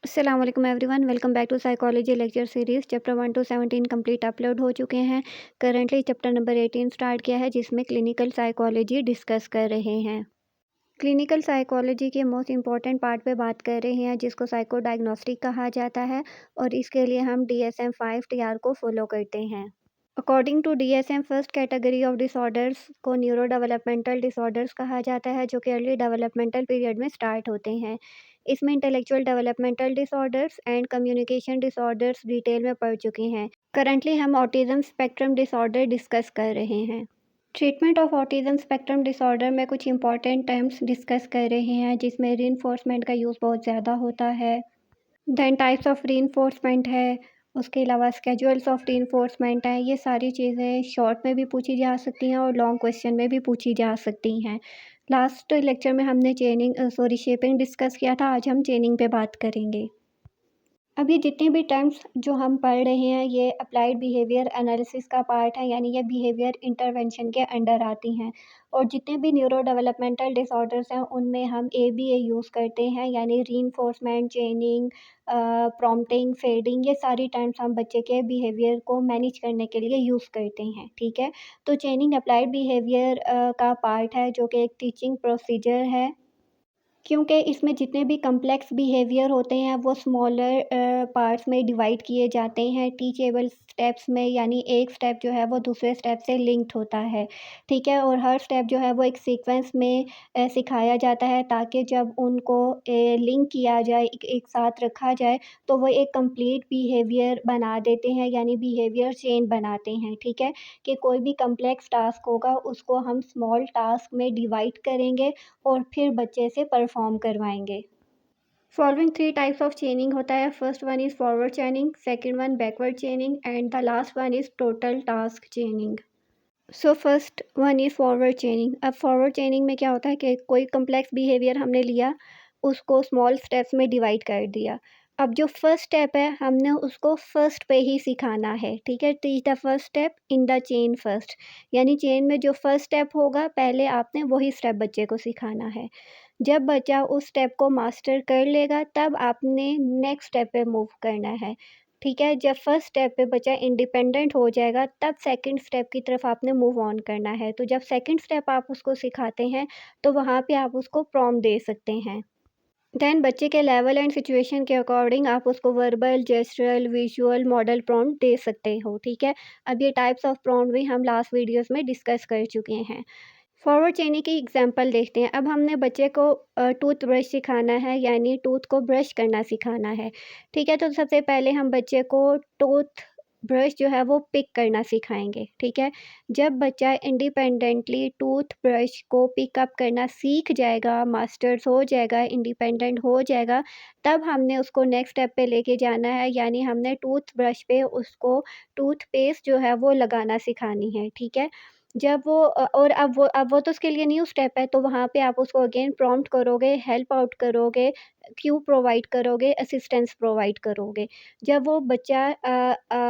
अस्सलाम वालेकुम everyone, welcome back to psychology lecture series. Chapter 1 to 17 complete upload हो चुके हैं। करंटली चैप्टर नंबर 18 स्टार्ट किया है, जिसमें क्लिनिकल साइकोलॉजी डिस्कस कर रहे हैं। क्लिनिकल साइकोलॉजी के मोस्ट इंपॉर्टेंट पार्ट पे बात कर रहे हैं, जिसको साइको डायग्नोस्टिक कहा जाता है, और इसके लिए हम DSM-5 TR को फॉलो करते हैं। According to DSM, first category of disorders को न्यूरो डेवलपमेंटल डिसऑर्डर्स कहा जाता है, जो कि अर्ली डेवलपमेंटल पीरियड में स्टार्ट होते हैं। इसमें intellectual developmental disorders and communication disorders detail में पढ़ चुके हैं। करंटली हम ऑटिज़म स्पेक्ट्रम डिसऑर्डर डिस्कस कर रहे हैं। Treatment of autism spectrum disorder में कुछ इंपॉर्टेंट टर्म्स डिस्कस कर रहे हैं, जिसमें रीइंफोर्समेंट का यूज़ बहुत ज़्यादा होता है। देन टाइप्स ऑफ रीइंफोर्समेंट है, उसके अलावा स्केड्यूल्स ऑफ रीइंफोर्समेंट है। ये सारी चीज़ें शॉर्ट में भी पूछी जा सकती हैं और लॉन्ग क्वेश्चन में भी पूछी जा सकती हैं। लास्ट लेक्चर में हमने शेपिंग डिस्कस किया था, आज हम चेनिंग पे बात करेंगे। अभी जितने भी टर्म्स जो हम पढ़ रहे हैं, ये अप्लाइड बिहेवियर एनालिसिस का पार्ट है, यानी ये बिहेवियर इंटरवेंशन के अंडर आती हैं। और जितने भी न्यूरो डेवलपमेंटल डिसऑर्डर्स हैं, उनमें हम ABA यूज़ करते हैं, यानी रीइंफोर्समेंट, चेनिंग, प्रॉम्प्टिंग, फेडिंग। ये सारी टर्म्स हम बच्चे के बिहेवियर को मैनेज करने के लिए यूज़ करते हैं, ठीक है। तो चेनिंग अप्लाइड बिहेवियर का पार्ट है, जो कि एक टीचिंग प्रोसीजर है, क्योंकि इसमें जितने भी कम्प्लेक्स बिहेवियर होते हैं, वो स्मॉलर पार्ट्स में डिवाइड किए जाते हैं टीचेबल स्टेप्स में, यानी एक स्टेप जो है वो दूसरे स्टेप से लिंक्ड होता है, ठीक है। और हर स्टेप जो है वो एक सीक्वेंस में सिखाया जाता है, ताकि जब उनको लिंक किया जाए, एक साथ रखा जाए, तो वो एक कंप्लीट बिहेवियर बना देते हैं, यानी बिहेवियर चेन बनाते हैं, ठीक है। कि कोई भी कम्प्लेक्स टास्क होगा, उसको हम स्मॉल टास्क में डिवाइड करेंगे और फिर बच्चे से परफॉर्म करवाएंगे। फॉलोइंग 3 टाइप्स ऑफ चेनिंग होता है। First one is forward चेनिंग, second one backward चेनिंग, and the last one is total task चेनिंग। So first one is forward चेनिंग। अब फॉरवर्ड चेनिंग में क्या होता है कि कोई कम्प्लेक्स बिहेवियर हमने लिया, उसको स्मॉल स्टेप्स में डिवाइड कर दिया। अब जो फर्स्ट स्टेप है, हमने उसको फर्स्ट पे ही सिखाना है, ठीक है। Teach the first step in the chain first, यानी चेन में जो फर्स्ट स्टेप होगा, पहले आपने वही स्टेप बच्चे को सिखाना है। जब बच्चा उस स्टेप को मास्टर कर लेगा, तब आपने नेक्स्ट स्टेप पे मूव करना है, ठीक है। जब फर्स्ट स्टेप पे बच्चा इंडिपेंडेंट हो जाएगा, तब सेकंड स्टेप की तरफ आपने मूव ऑन करना है। तो जब सेकंड स्टेप आप उसको सिखाते हैं, तो वहाँ पे आप उसको प्रॉम्प्ट दे सकते हैं। देन बच्चे के लेवल एंड सिचुएशन के अकॉर्डिंग आप उसको वर्बल, जेस्चरल, विजुअल, मॉडल प्रॉम्प्ट दे सकते हो, ठीक है। अब ये टाइप्स ऑफ प्रॉम्प्ट भी हम लास्ट वीडियोस में डिस्कस कर चुके हैं। फॉरवर्ड चेनिंग की एग्जांपल देखते हैं। अब हमने बच्चे को टूथ ब्रश सिखाना है, यानी टूथ को ब्रश करना सिखाना है, ठीक है। तो सबसे पहले हम बच्चे को टूथ ब्रश जो है वो पिक करना सिखाएंगे, ठीक है। जब बच्चा इंडिपेंडेंटली टूथ ब्रश को पिक अप करना सीख जाएगा, मास्टर्स हो जाएगा, इंडिपेंडेंट हो जाएगा, तब हमने उसको नेक्स्ट स्टेप पे लेके जाना है, यानी हमने टूथ ब्रश पे उसको टूथपेस्ट जो है वो लगाना सिखानी है, ठीक है। जब वो और अब वो तो उसके लिए न्यू स्टेप है, तो वहाँ पे आप उसको अगेन प्रॉम्प्ट करोगे, हेल्प आउट करोगे, क्यू प्रोवाइड करोगे, असिस्टेंस प्रोवाइड करोगे। जब वो बच्चा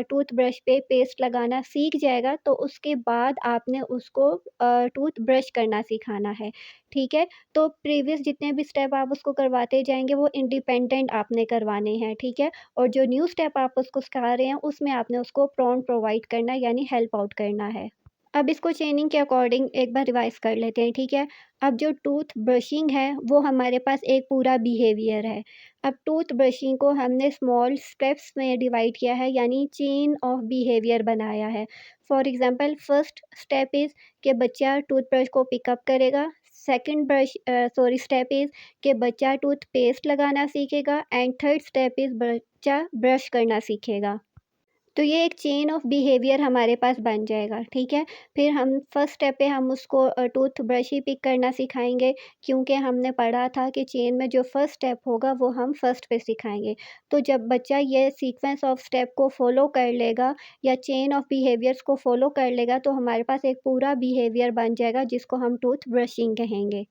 टूथब्रश पे पेस्ट लगाना सीख जाएगा, तो उसके बाद आपने उसको टूथब्रश करना सिखाना है, ठीक है। तो प्रीवियस जितने भी स्टेप आप उसको करवाते जाएँगे, वो इंडिपेंडेंट आपने करवाने हैं, ठीक है। और जो न्यू स्टेप आप उसको सिखा रहे हैं, उसमें आपने उसको प्रॉम्प्ट प्रोवाइड करना है, यानी हेल्प आउट करना है। अब इसको चेनिंग के अकॉर्डिंग एक बार रिवाइज़ कर लेते हैं, ठीक है। अब जो टूथ ब्रशिंग है, वो हमारे पास एक पूरा बिहेवियर है। अब टूथ ब्रशिंग को हमने स्मॉल स्टेप्स में डिवाइड किया है, यानी चेन ऑफ बिहेवियर बनाया है। For example first step is कि बच्चा टूथब्रश को पिकअप करेगा। सेकंड स्टेप इज़ कि बच्चा टूथपेस्ट लगाना सीखेगा, एंड थर्ड स्टेप इज़ बच्चा ब्रश करना सीखेगा। तो ये एक चेन ऑफ बिहेवियर हमारे पास बन जाएगा, ठीक है। फिर हम फर्स्ट स्टेप पे हम उसको टूथब्रश ही पिक करना सिखाएँगे, क्योंकि हमने पढ़ा था कि चेन में जो फर्स्ट स्टेप होगा, वो हम फर्स्ट पे सिखाएँगे। तो जब बच्चा ये सीक्वेंस ऑफ स्टेप को फ़ॉलो कर लेगा, या चेन ऑफ बिहेवियर्स को फ़ॉलो कर लेगा, तो हमारे पास एक पूरा बिहेवियर बन जाएगा, जिसको हम टूथ ब्रशिंग कहेंगे।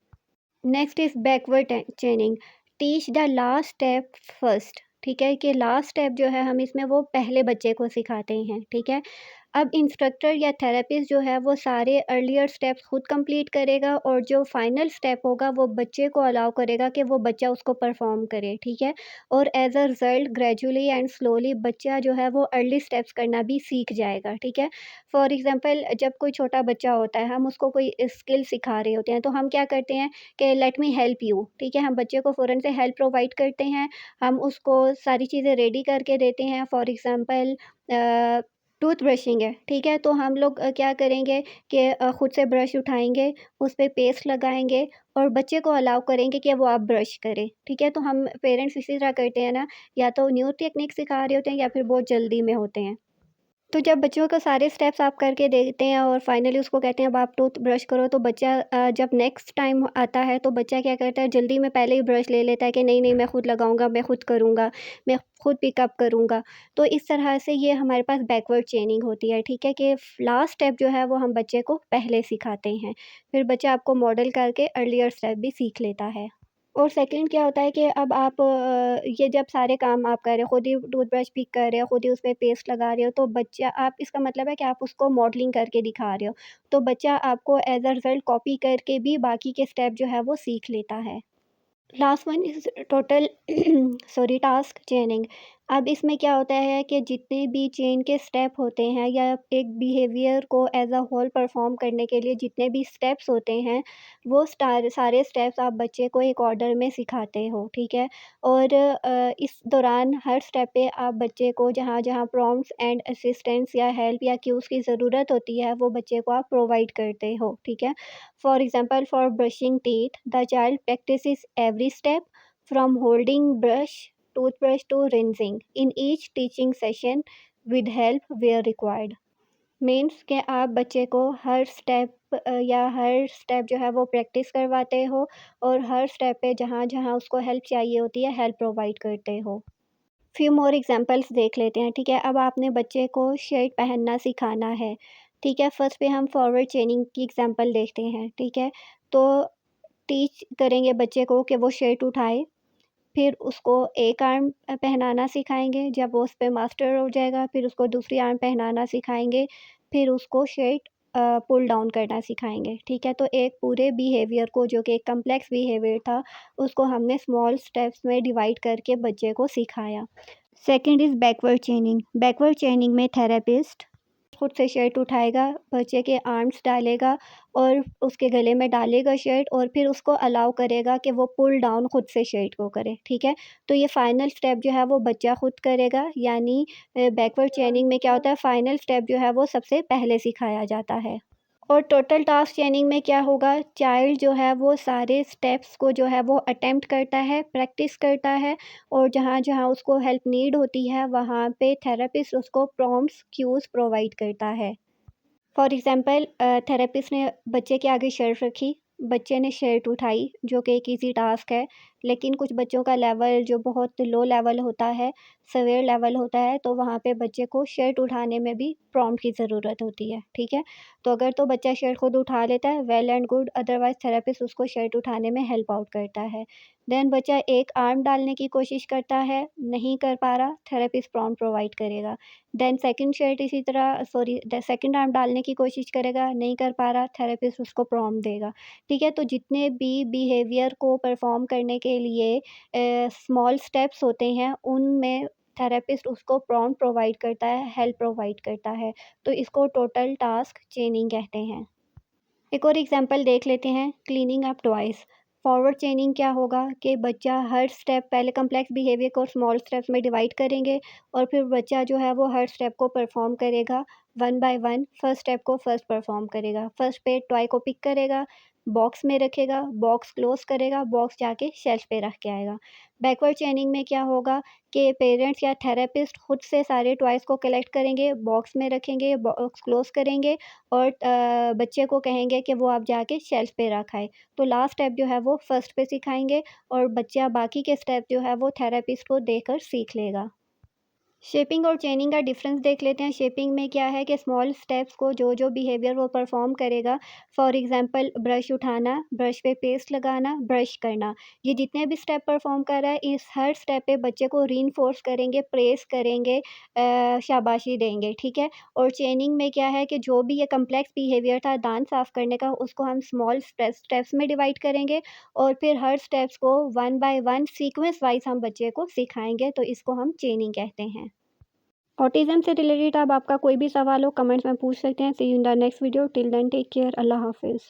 Next is backward चेनिंग। Teach the last step first, ठीक है। कि लास्ट स्टेप जो है, हम इसमें वो पहले बच्चे को सिखाते हैं, ठीक है। अब इंस्ट्रक्टर या थेरेपिस्ट जो है वो सारे अर्लियर स्टेप्स खुद कंप्लीट करेगा और जो फाइनल स्टेप होगा वो बच्चे को अलाउ करेगा कि वो बच्चा उसको परफॉर्म करे, ठीक है? और as a result gradually and slowly बच्चा जो है वो अर्ली स्टेप्स करना भी सीख जाएगा, ठीक है? फॉर एग्ज़ाम्पल जब कोई छोटा बच्चा होता है, हम उसको कोई स्किल सिखा रहे होते हैं, तो हम क्या करते हैं कि लेट मी हेल्प यू, ठीक है? हम बच्चे को फ़ौरन से हेल्प प्रोवाइड करते हैं, हम उसको सारी चीज़ें रेडी करके देते हैं। फॉर एग्ज़ाम्पल टूथ ब्रशिंग है, ठीक है? तो हम लोग क्या करेंगे कि खुद से ब्रश उठाएँगे, उस पे पेस्ट लगाएँगे और बच्चे को अलाउ करेंगे कि वो आप ब्रश करे, ठीक है? तो हम पेरेंट्स इसी तरह करते हैं ना, या तो न्यू टेक्निक सिखा रहे होते हैं या फिर बहुत जल्दी में होते हैं। तो जब बच्चों को सारे स्टेप्स आप करके देते हैं और फाइनली उसको कहते हैं अब आप टूथ ब्रश करो, तो बच्चा जब नेक्स्ट टाइम आता है तो बच्चा क्या करता है, जल्दी में पहले ही ब्रश ले लेता है कि नहीं नहीं मैं खुद लगाऊंगा, मैं खुद करूँगा, मैं खुद पिकअप करूँगा। तो इस तरह से ये हमारे पास बैकवर्ड चेनिंग होती है, ठीक है? कि लास्ट स्टेप जो है वो हम बच्चे को पहले सिखाते हैं, फिर बच्चा आपको मॉडल करके अर्लियर स्टेप भी सीख लेता है। और सेकंड क्या होता है कि अब आप ये जब सारे काम आप कर रहे हो, खुद ही टूथब्रश पिक कर रहे हो, खुद ही उसपे पेस्ट लगा रहे हो, तो बच्चा आप इसका मतलब है कि आप उसको मॉडलिंग करके दिखा रहे हो। तो बच्चा आपको एज़ अ रिज़ल्ट कॉपी करके भी बाकी के स्टेप जो है वो सीख लेता है। Last one is total sorry task चेनिंग। अब इसमें क्या होता है कि जितने भी चेन के स्टेप होते हैं या एक बिहेवियर को एज अ होल परफॉर्म करने के लिए जितने भी स्टेप्स होते हैं, वो सारे स्टेप्स आप बच्चे को एक ऑर्डर में सिखाते हो, ठीक है? और इस दौरान हर स्टेप पे आप बच्चे को जहाँ जहाँ प्रॉम्प्ट्स एंड असिस्टेंस या हेल्प या क्यूज़ की ज़रूरत होती है वो बच्चे को आप प्रोवाइड करते हो, ठीक है? For example, for brushing teeth, the child practices every step from holding brush, toothbrush to rinsing in each teaching session with help where required. Means कि आप बच्चे को हर स्टेप या हर स्टेप जो है वो प्रैक्टिस करवाते हो और हर स्टेप पे जहाँ-जहाँ उसको हेल्प चाहिए होती है, हेल्प प्रोवाइड करते हो। फ्यू मोर एग्ज़ाम्पल्स देख लेते हैं, ठीक है? अब आपने बच्चे को शर्ट पहनना सिखाना है, ठीक है? फर्स्ट पे हम फॉरवर्ड चेनिंग की एग्ज़ाम्पल देखते हैं, ठीक है? तो टीच करेंगे बच्चे को कि वो शर्ट उठाए, फिर उसको एक आर्म पहनाना सिखाएँगे, जब वो उस पे मास्टर हो जाएगा, फिर उसको दूसरी आर्म पहनाना सिखाएँगे, फिर उसको शर्ट पुल डाउन करना सिखाएँगे, ठीक है? तो एक पूरे बिहेवियर को जो कि एक कॉम्प्लेक्स बिहेवियर था, उसको हमने स्मॉल स्टेप्स में डिवाइड करके बच्चे को सिखाया। Second is backward चेनिंग। बैकवर्ड चेनिंग में थेरेपिस्ट खुद से शर्ट उठाएगा, बच्चे के आर्म्स डालेगा और उसके गले में डालेगा शर्ट और फिर उसको अलाउ करेगा कि वो पुल डाउन खुद से शर्ट को करे, ठीक है? तो ये फाइनल स्टेप जो है वो बच्चा खुद करेगा, यानी बैकवर्ड चेनिंग में क्या होता है, फाइनल स्टेप जो है वो सबसे पहले सिखाया जाता है। और टोटल टास्क चेनिंग में क्या होगा, चाइल्ड जो है वो सारे स्टेप्स को जो है वो अटेम्प्ट करता है, प्रैक्टिस करता है और जहाँ-जहाँ उसको हेल्प नीड होती है वहाँ पे थेरेपिस्ट उसको प्रॉम्प्ट्स, क्यूज़ प्रोवाइड करता है। फॉर एग्ज़ाम्पल थेरेपिस्ट ने बच्चे के आगे शर्ट रखी, बच्चे ने शर्ट उठाई जो कि एक ईज़ी टास्क है, लेकिन कुछ बच्चों का लेवल जो बहुत लो लेवल होता है, सीवियर लेवल होता है, तो वहाँ पे बच्चे को शर्ट उठाने में भी प्रॉम्प्ट की ज़रूरत होती है, ठीक है? तो अगर तो बच्चा शर्ट खुद उठा लेता है, well and good, otherwise therapist उसको शर्ट उठाने में हेल्प आउट करता है। देन बच्चा एक आर्म डालने की कोशिश करता है, नहीं कर पा रहा, थेरेपिस्ट प्रॉम्प्ट प्रोवाइड करेगा। देन सेकंड शर्ट इसी तरह सॉरी द सेकंड आर्म डालने की कोशिश करेगा, नहीं कर पा रहा, थेरेपिस्ट उसको प्रॉम्प्ट देगा, ठीक है? तो जितने भी बिहेवियर को परफ़ॉर्म करने के लिए स्मॉल स्टेप्स होते हैं, उनमें थेरेपिस्ट उसको प्रॉम्प्ट प्रोवाइड करता है, हेल्प प्रोवाइड करता है। तो इसको टोटल टास्क चेनिंग कहते हैं। एक और एग्जांपल देख लेते हैं, क्लीनिंग अप टॉयज़। फॉरवर्ड चेनिंग क्या होगा कि बच्चा हर स्टेप पहले कॉम्प्लेक्स बिहेवियर को स्मॉल स्टेप्स में डिवाइड करेंगे और फिर बच्चा जो है वो हर स्टेप को परफॉर्म करेगा one by one. First step को फर्स्ट परफॉर्म करेगा, फर्स्ट पे टॉय को पिक करेगा, बॉक्स में रखेगा, बॉक्स क्लोज करेगा, बॉक्स जाके शेल्फ पे रख के आएगा। बैकवर्ड चेनिंग में क्या होगा कि पेरेंट्स या थेरेपिस्ट खुद से सारे टॉयज़ को कलेक्ट करेंगे, बॉक्स में रखेंगे, बॉक्स क्लोज करेंगे और बच्चे को कहेंगे कि वो आप जाके शेल्फ पे रख आए। तो लास्ट स्टेप जो है वो फर्स्ट पे सिखाएँगे और बच्चा बाकी के स्टेप जो है वो थेरेपिस्ट को देकर सीख लेगा। शेपिंग और चेनिंग का डिफरेंस देख लेते हैं। शेपिंग में क्या है कि स्मॉल स्टेप्स को जो जो बिहेवियर वो परफॉर्म करेगा, फॉर एग्जांपल ब्रश उठाना, ब्रश पे पेस्ट लगाना, ब्रश करना, ये जितने भी स्टेप परफॉर्म कर रहा है इस हर स्टेप पे बच्चे को रीइंफोर्स करेंगे, प्रेस करेंगे, शाबाशी देंगे, ठीक है। और चेनिंग में क्या है कि जो भी ये कम्प्लेक्स बिहेवियर था दांत साफ़ करने का, उसको हम स्मॉल स्टेप्स में डिवाइड करेंगे और फिर हर स्टेप्स को one by one sequence wise हम बच्चे को सिखाएंगे, तो इसको हम चेनिंग कहते हैं। ऑटिज़म से रिलेटेड अब आपका कोई भी सवाल हो कमेंट्स में पूछ सकते हैं। See you in the next video, till then take care, अल्लाह हाफ़िज़।